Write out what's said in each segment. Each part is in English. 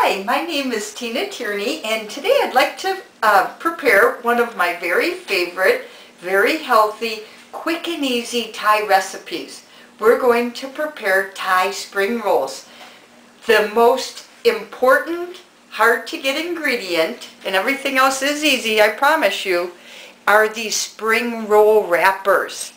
Hi, my name is Tina Tierney, and today I'd like to prepare one of my very favorite, very healthy, quick and easy Thai recipes. We're going to prepare Thai spring rolls. The most important, hard to get ingredient, and everything else is easy, I promise you, are these spring roll wrappers.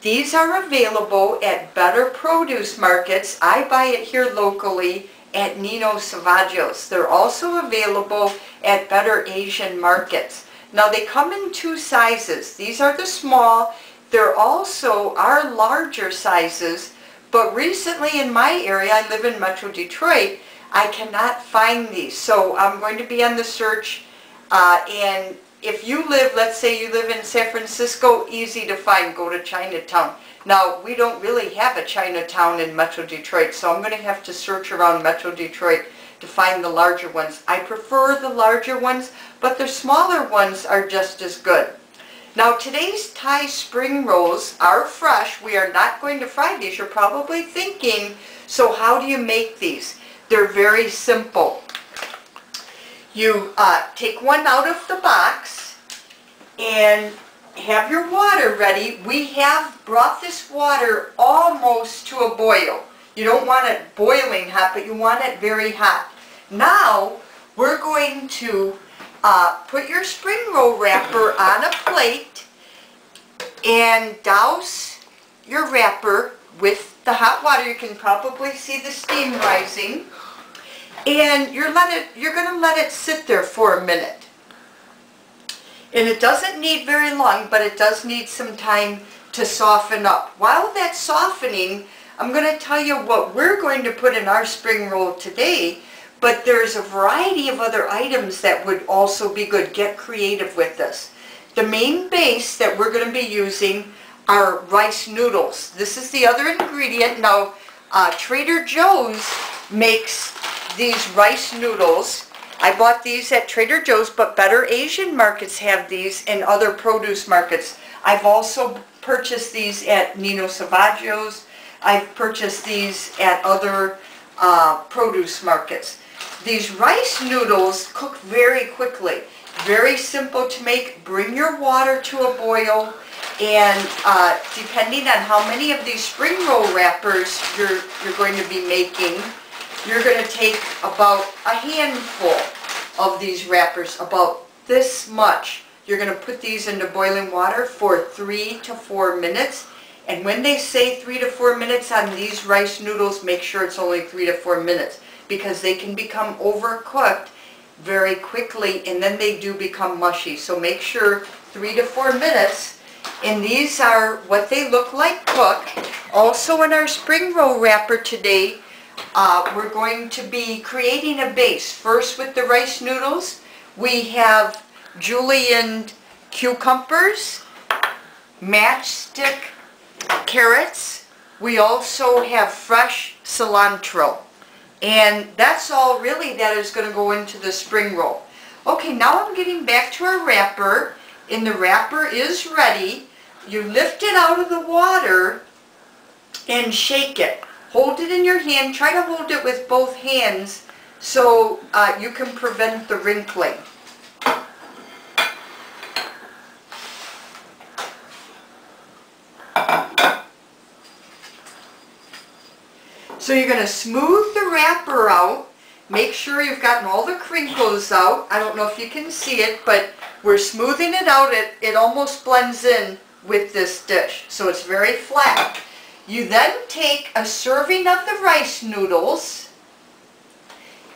These are available at better produce markets. I buy it here locally at Savaggios. They're also available at better Asian markets. Now they come in two sizes. These are the small. There also are larger sizes, but recently in my area, I live in Metro Detroit, I cannot find these. So I'm going to be on the search, and if you live, let's say you live in San Francisco, easy to find, go to Chinatown. Now, we don't really have a Chinatown in Metro Detroit, so I'm going to have to search around Metro Detroit to find the larger ones. I prefer the larger ones, but the smaller ones are just as good. Now, today's Thai spring rolls are fresh. We are not going to fry these. You're probably thinking, so how do you make these? They're very simple. You take one out of the box and have your water ready. We have brought this water almost to a boil. You don't want it boiling hot, but you want it very hot. Now, we're going to put your spring roll wrapper on a plate and douse your wrapper with the hot water. You can probably see the steam rising. And you're going to let it sit there for a minute. And it doesn't need very long, but it does need some time to soften up. While that's softening, I'm going to tell you what we're going to put in our spring roll today, but there's a variety of other items that would also be good. Get creative with this. The main base that we're going to be using are rice noodles. This is the other ingredient. Now, Trader Joe's makes these rice noodles. I bought these at Trader Joe's, but better Asian markets have these and other produce markets. I've also purchased these at Savaggios. I've purchased these at other produce markets. These rice noodles cook very quickly. Very simple to make. Bring your water to a boil, and depending on how many of these spring roll wrappers you're going to be making, you're going to take about a handful of these wrappers, about this much. You're going to put these into boiling water for 3 to 4 minutes. And when they say 3 to 4 minutes on these rice noodles, make sure it's only 3 to 4 minutes, because they can become overcooked very quickly, and then they do become mushy. So make sure 3 to 4 minutes. And these are what they look like cooked. Also in our spring roll wrapper today, we're going to be creating a base. First with the rice noodles, we have julienne cucumbers, matchstick carrots. We also have fresh cilantro. And that's all really that is going to go into the spring roll. Okay, now I'm getting back to our wrapper, and the wrapper is ready. You lift it out of the water and shake it. Hold it in your hand. Try to hold it with both hands so you can prevent the wrinkling. So you're going to smooth the wrapper out. Make sure you've gotten all the crinkles out. I don't know if you can see it, but we're smoothing it out. It almost blends in with this dish, so it's very flat. You then take a serving of the rice noodles,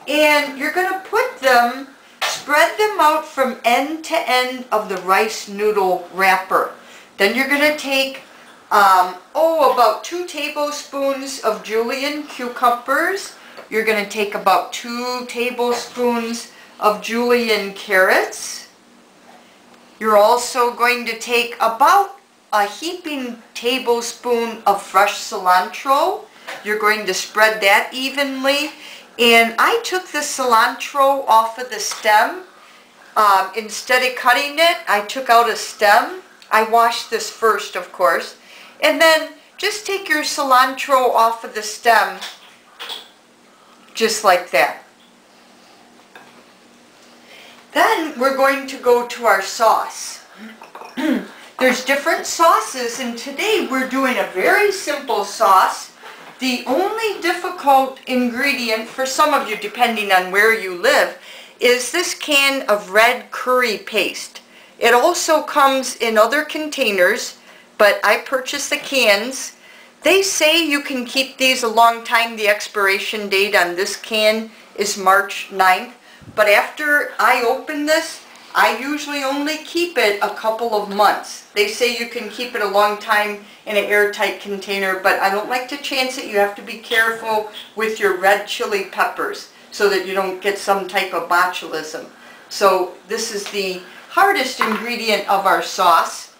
and you're going to put them, spread them out from end to end of the rice noodle wrapper. Then you're going to take about 2 tablespoons of julienne cucumbers. You're going to take about 2 tablespoons of julienne carrots. You're also going to take about a heaping tablespoon of fresh cilantro. You're going to spread that evenly. And I took the cilantro off of the stem. Instead of cutting it, I took out a stem. I washed this first, of course. And then just take your cilantro off of the stem, just like that. Then we're going to go to our sauce. There's different sauces, and today we're doing a very simple sauce. The only difficult ingredient for some of you, depending on where you live, is this can of red curry paste. It also comes in other containers, but I purchased the cans. They say you can keep these a long time. The expiration date on this can is March 9th. But after I open this, I usually only keep it a couple of months. They say you can keep it a long time in an airtight container, but I don't like to chance it. You have to be careful with your red chili peppers so that you don't get some type of botulism. So this is the hardest ingredient of our sauce.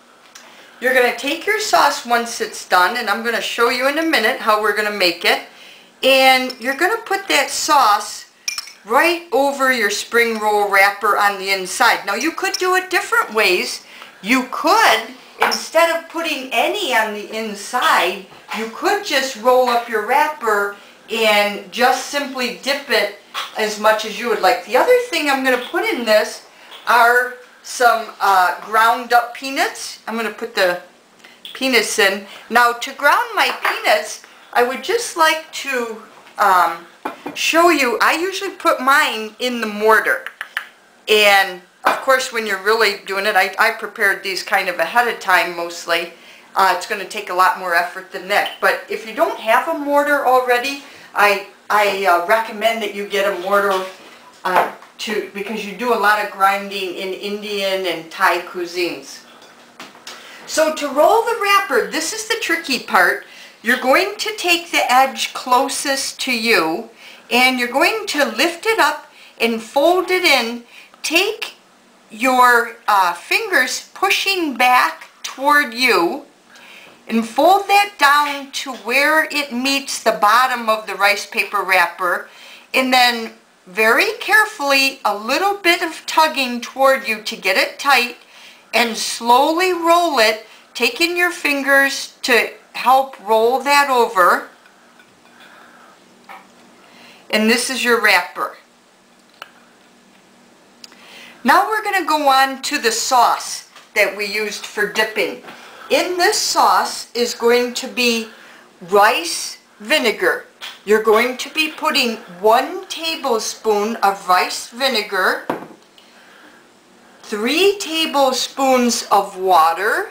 You're going to take your sauce once it's done, and I'm going to show you in a minute how we're going to make it. And you're going to put that sauce right over your spring roll wrapper on the inside. Now you could do it different ways. You could, instead of putting any on the inside, you could just roll up your wrapper and just simply dip it as much as you would like. The other thing I'm going to put in this are some ground up peanuts. I'm going to put the peanuts in. Now to ground my peanuts, I would just like to show you, I usually put mine in the mortar, and of course when you're really doing it, I prepared these kind of ahead of time mostly. It's going to take a lot more effort than that, but if you don't have a mortar already, I recommend that you get a mortar because you do a lot of grinding in Indian and Thai cuisines. So to roll the wrapper, this is the tricky part. You're going to take the edge closest to you, and you're going to lift it up and fold it in. Take your fingers pushing back toward you and fold that down to where it meets the bottom of the rice paper wrapper, and then very carefully a little bit of tugging toward you to get it tight, and slowly roll it, taking your fingers to help roll that over. And this is your wrapper. Now we're going to go on to the sauce that we used for dipping. In this sauce is going to be rice vinegar. You're going to be putting 1 tablespoon of rice vinegar, 3 tablespoons of water,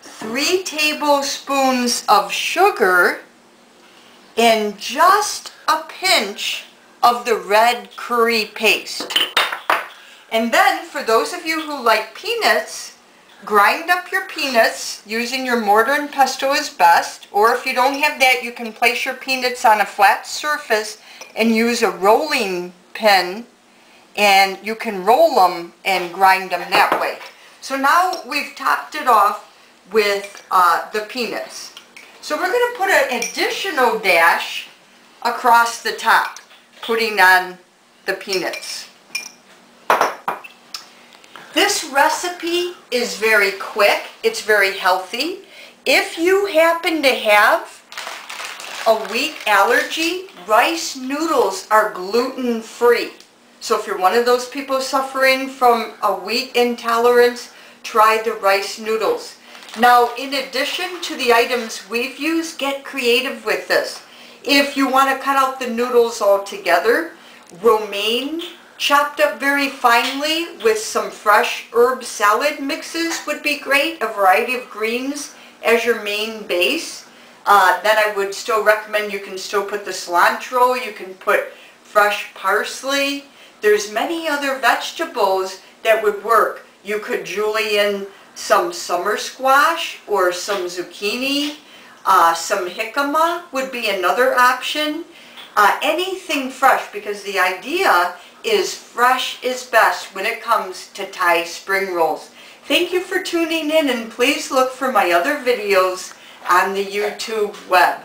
3 tablespoons of sugar, and just a pinch of the red curry paste. And then for those of you who like peanuts, grind up your peanuts using your mortar and pestle is best, or if you don't have that, you can place your peanuts on a flat surface and use a rolling pin, and you can roll them and grind them that way. So now we've topped it off with the peanuts. So we're going to put an additional dash across the top, putting on the peanuts. This recipe is very quick. It's very healthy. If you happen to have a wheat allergy, rice noodles are gluten-free. So if you're one of those people suffering from a wheat intolerance, try the rice noodles. Now, in addition to the items we've used, get creative with this. If you want to cut out the noodles altogether, romaine chopped up very finely with some fresh herb salad mixes would be great. A variety of greens as your main base. Then I would still recommend you can still put the cilantro, you can put fresh parsley. There's many other vegetables that would work. You could julienne some summer squash or some zucchini. Some jicama would be another option. Anything fresh, because the idea is fresh is best when it comes to Thai spring rolls. Thank you for tuning in, and please look for my other videos on the YouTube web.